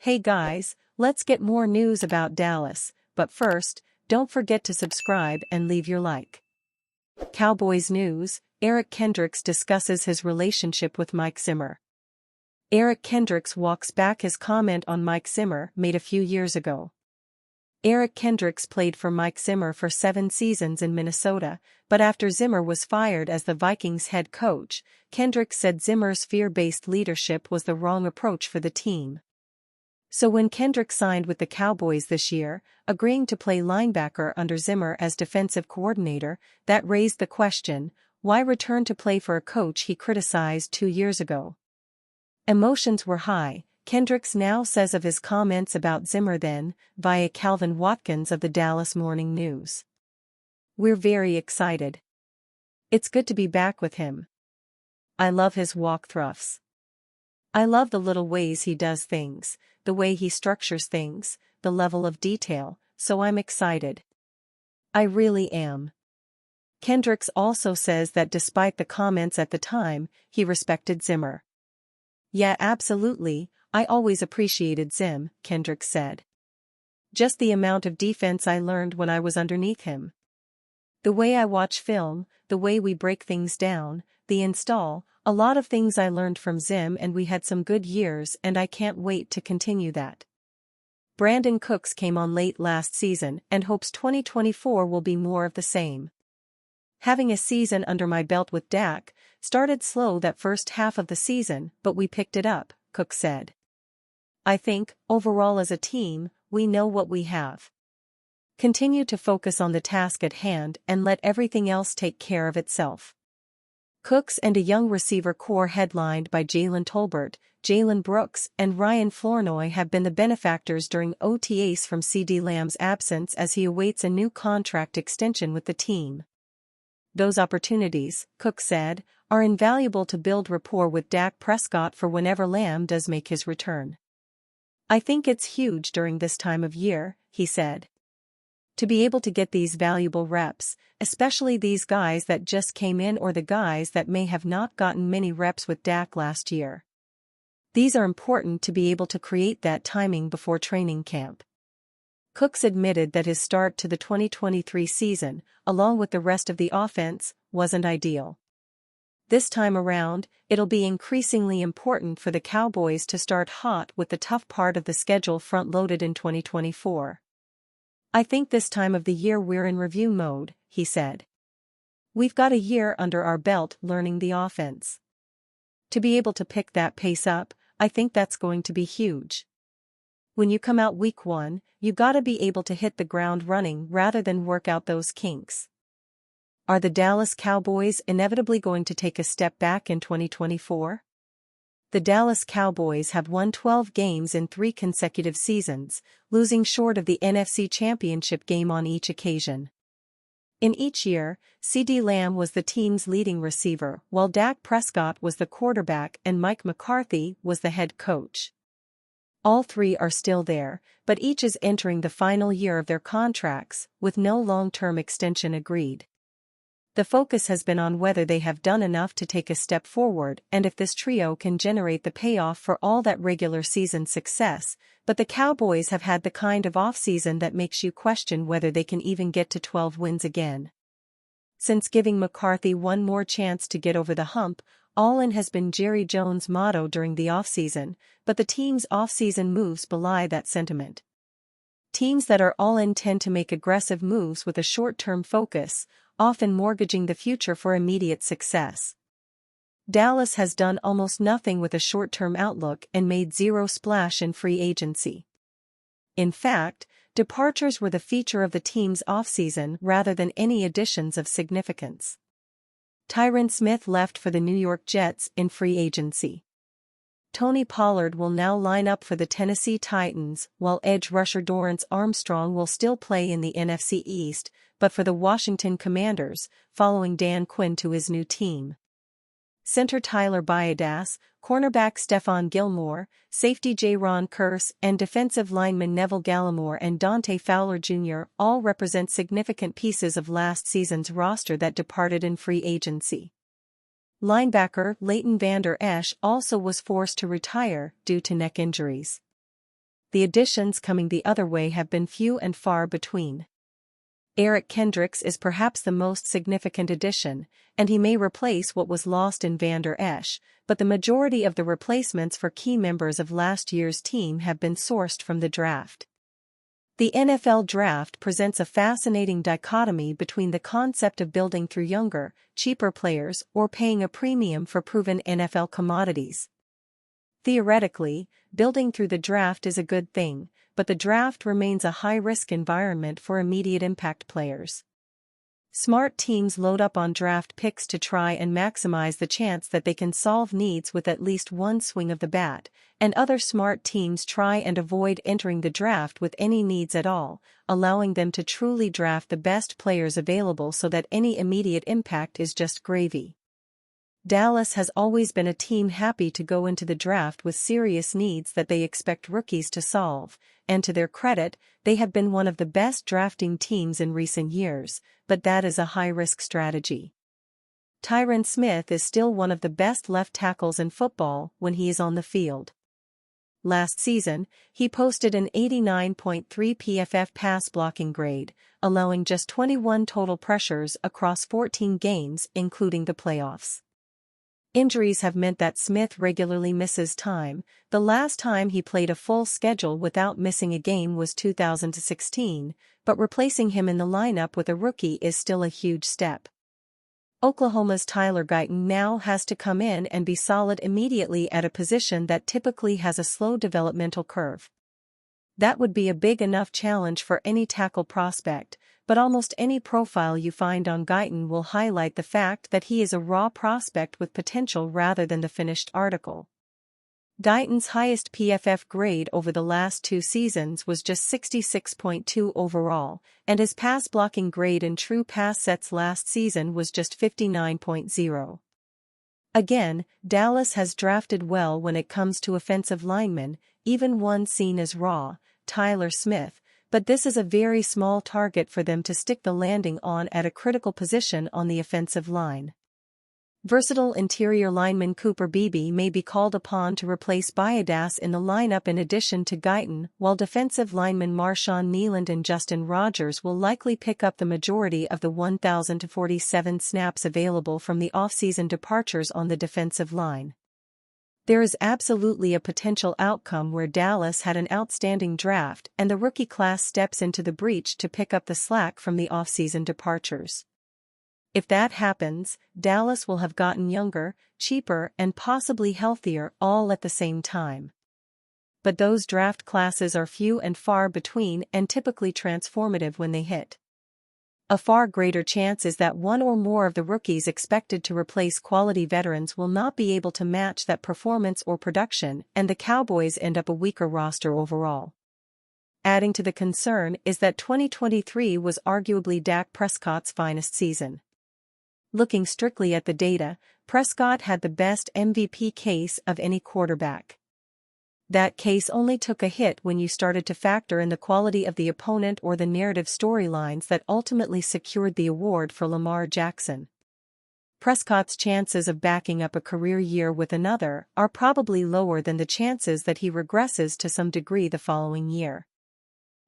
Hey guys, let's get more news about Dallas, but first, don't forget to subscribe and leave your like. Cowboys news, Eric Kendricks discusses his relationship with Mike Zimmer. Eric Kendricks walks back his comment on Mike Zimmer made a few years ago. Eric Kendricks played for Mike Zimmer for 7 seasons in Minnesota, but after Zimmer was fired as the Vikings head coach, Kendricks said Zimmer's fear-based leadership was the wrong approach for the team. So when Kendricks signed with the Cowboys this year, agreeing to play linebacker under Zimmer as defensive coordinator, that raised the question, why return to play for a coach he criticized 2 years ago? Emotions were high, Kendricks now says of his comments about Zimmer then, via Calvin Watkins of the Dallas Morning News. We're very excited. It's good to be back with him. I love his walk-throughs. I love the little ways he does things, the way he structures things, the level of detail, so I'm excited. I really am. Kendricks also says that despite the comments at the time, he respected Zimmer. Yeah, absolutely, I always appreciated Zim, Kendricks said. Just the amount of defense I learned when I was underneath him. The way I watch film, the way we break things down, the install, a lot of things I learned from Zim, and we had some good years and I can't wait to continue that. Brandon Cooks came on late last season and hopes 2024 will be more of the same. Having a season under my belt with Dak, started slow that first half of the season, but we picked it up, Cook said. I think, overall as a team, we know what we have. Continue to focus on the task at hand and let everything else take care of itself. Cooks and a young receiver core headlined by Jalen Tolbert, Jalen Brooks, and Ryan Flournoy have been the benefactors during OTAs from CeeDee Lamb's absence as he awaits a new contract extension with the team. Those opportunities, Cook said, are invaluable to build rapport with Dak Prescott for whenever Lamb does make his return. I think it's huge during this time of year, he said. To be able to get these valuable reps, especially these guys that just came in or the guys that may have not gotten many reps with Dak last year. These are important to be able to create that timing before training camp. Cooks admitted that his start to the 2023 season, along with the rest of the offense, wasn't ideal. This time around, it'll be increasingly important for the Cowboys to start hot with the tough part of the schedule front-loaded in 2024. I think this time of the year we're in review mode, he said. We've got a year under our belt learning the offense. To be able to pick that pace up, I think that's going to be huge. When you come out week 1, you gotta be able to hit the ground running rather than work out those kinks. Are the Dallas Cowboys inevitably going to take a step back in 2024? The Dallas Cowboys have won 12 games in 3 consecutive seasons, losing short of the NFC Championship game on each occasion. In each year, CeeDee Lamb was the team's leading receiver, while Dak Prescott was the quarterback and Mike McCarthy was the head coach. All 3 are still there, but each is entering the final year of their contracts, with no long-term extension agreed. The focus has been on whether they have done enough to take a step forward and if this trio can generate the payoff for all that regular season success, but the Cowboys have had the kind of offseason that makes you question whether they can even get to 12 wins again. Since giving McCarthy one more chance to get over the hump, all in has been Jerry Jones' motto during the offseason, but the team's offseason moves belie that sentiment. Teams that are all in tend to make aggressive moves with a short-term focus, often mortgaging the future for immediate success. Dallas has done almost nothing with a short-term outlook and made zero splash in free agency. In fact, departures were the feature of the team's offseason rather than any additions of significance. Tyron Smith left for the New York Jets in free agency. Tony Pollard will now line up for the Tennessee Titans, while edge rusher Dorrance Armstrong will still play in the NFC East, but for the Washington Commanders, following Dan Quinn to his new team. Center Tyler Biadasz, cornerback Stephon Gilmore, safety Jaron Kearse, and defensive lineman Neville Gallimore and Dante Fowler Jr. all represent significant pieces of last season's roster that departed in free agency. Linebacker Leighton Vander Esch also was forced to retire due to neck injuries. the additions coming the other way have been few and far between. Eric Kendricks is perhaps the most significant addition, and he may replace what was lost in Van Der Esch, but the majority of the replacements for key members of last year's team have been sourced from the draft. The NFL draft presents a fascinating dichotomy between the concept of building through younger, cheaper players or paying a premium for proven NFL commodities. Theoretically, building through the draft is a good thing, but the draft remains a high-risk environment for immediate impact players. Smart teams load up on draft picks to try and maximize the chance that they can solve needs with at least one swing of the bat, and other smart teams try and avoid entering the draft with any needs at all, allowing them to truly draft the best players available so that any immediate impact is just gravy. Dallas has always been a team happy to go into the draft with serious needs that they expect rookies to solve, and to their credit, they have been one of the best drafting teams in recent years, but that is a high-risk strategy. Tyron Smith is still one of the best left tackles in football when he is on the field. Last season, he posted an 89.3 PFF pass blocking grade, allowing just 21 total pressures across 14 games including the playoffs. Injuries have meant that Smith regularly misses time. The last time he played a full schedule without missing a game was 2016, but replacing him in the lineup with a rookie is still a huge step. Oklahoma's Tyler Guyton now has to come in and be solid immediately at a position that typically has a slow developmental curve. That would be a big enough challenge for any tackle prospect, but almost any profile you find on Guyton will highlight the fact that he is a raw prospect with potential rather than the finished article. Guyton's highest PFF grade over the last 2 seasons was just 66.2 overall, and his pass blocking grade in true pass sets last season was just 59.0. Again, Dallas has drafted well when it comes to offensive linemen, even one seen as raw, Tyler Smith, but this is a very small target for them to stick the landing on at a critical position on the offensive line. Versatile interior lineman Cooper Beebe may be called upon to replace Biodas in the lineup in addition to Guyton, while defensive linemen Marshawn Kneeland and Justin Rogers will likely pick up the majority of the 1,047 snaps available from the offseason departures on the defensive line. There is absolutely a potential outcome where Dallas had an outstanding draft and the rookie class steps into the breach to pick up the slack from the offseason departures. If that happens, Dallas will have gotten younger, cheaper, and possibly healthier all at the same time. But those draft classes are few and far between and typically transformative when they hit. A far greater chance is that one or more of the rookies expected to replace quality veterans will not be able to match that performance or production, and the Cowboys end up a weaker roster overall. Adding to the concern is that 2023 was arguably Dak Prescott's finest season. Looking strictly at the data, Prescott had the best MVP case of any quarterback. That case only took a hit when you started to factor in the quality of the opponent or the narrative storylines that ultimately secured the award for Lamar Jackson. Prescott's chances of backing up a career year with another are probably lower than the chances that he regresses to some degree the following year.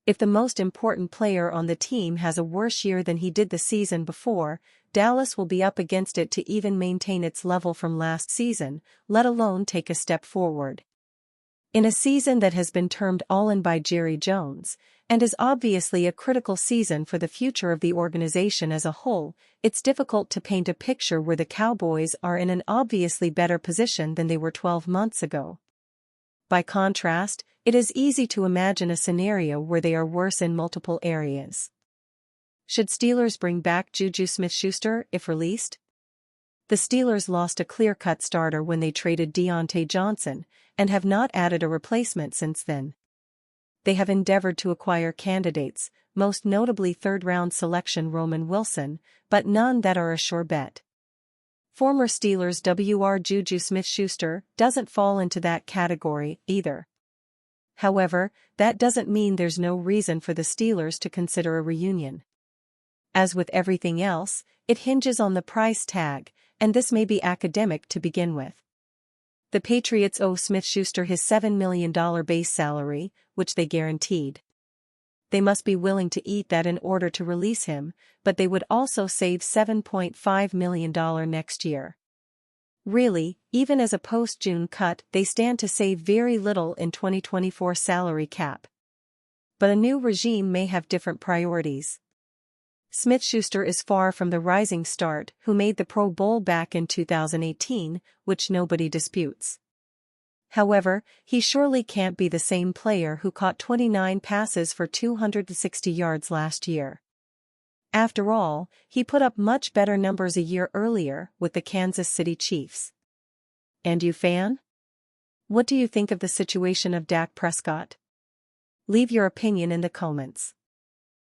If the most important player on the team has a worse year than he did the season before, Dallas will be up against it to even maintain its level from last season, let alone take a step forward. In a season that has been termed all-in by Jerry Jones, and is obviously a critical season for the future of the organization as a whole, it's difficult to paint a picture where the Cowboys are in an obviously better position than they were 12 months ago. By contrast, it is easy to imagine a scenario where they are worse in multiple areas. Should Steelers bring back Juju Smith-Schuster if released? The Steelers lost a clear-cut starter when they traded Deontay Johnson, and have not added a replacement since then. They have endeavored to acquire candidates, most notably third-round selection Roman Wilson, but none that are a sure bet. Former Steelers Wr. Juju Smith-Schuster doesn't fall into that category either. However, that doesn't mean there's no reason for the Steelers to consider a reunion. As with everything else, it hinges on the price tag, and this may be academic to begin with. The Patriots owe Smith-Schuster his $7 million base salary, which they guaranteed. They must be willing to eat that in order to release him, but they would also save $7.5 million next year. Really, even as a post-June cut, they stand to save very little in 2024 salary cap. But a new regime may have different priorities. Smith-Schuster is far from the rising start who made the Pro Bowl back in 2018, which nobody disputes. However, he surely can't be the same player who caught 29 passes for 260 yards last year. After all, he put up much better numbers a year earlier with the Kansas City Chiefs. And you, fan? What do you think of the situation of Dak Prescott? Leave your opinion in the comments.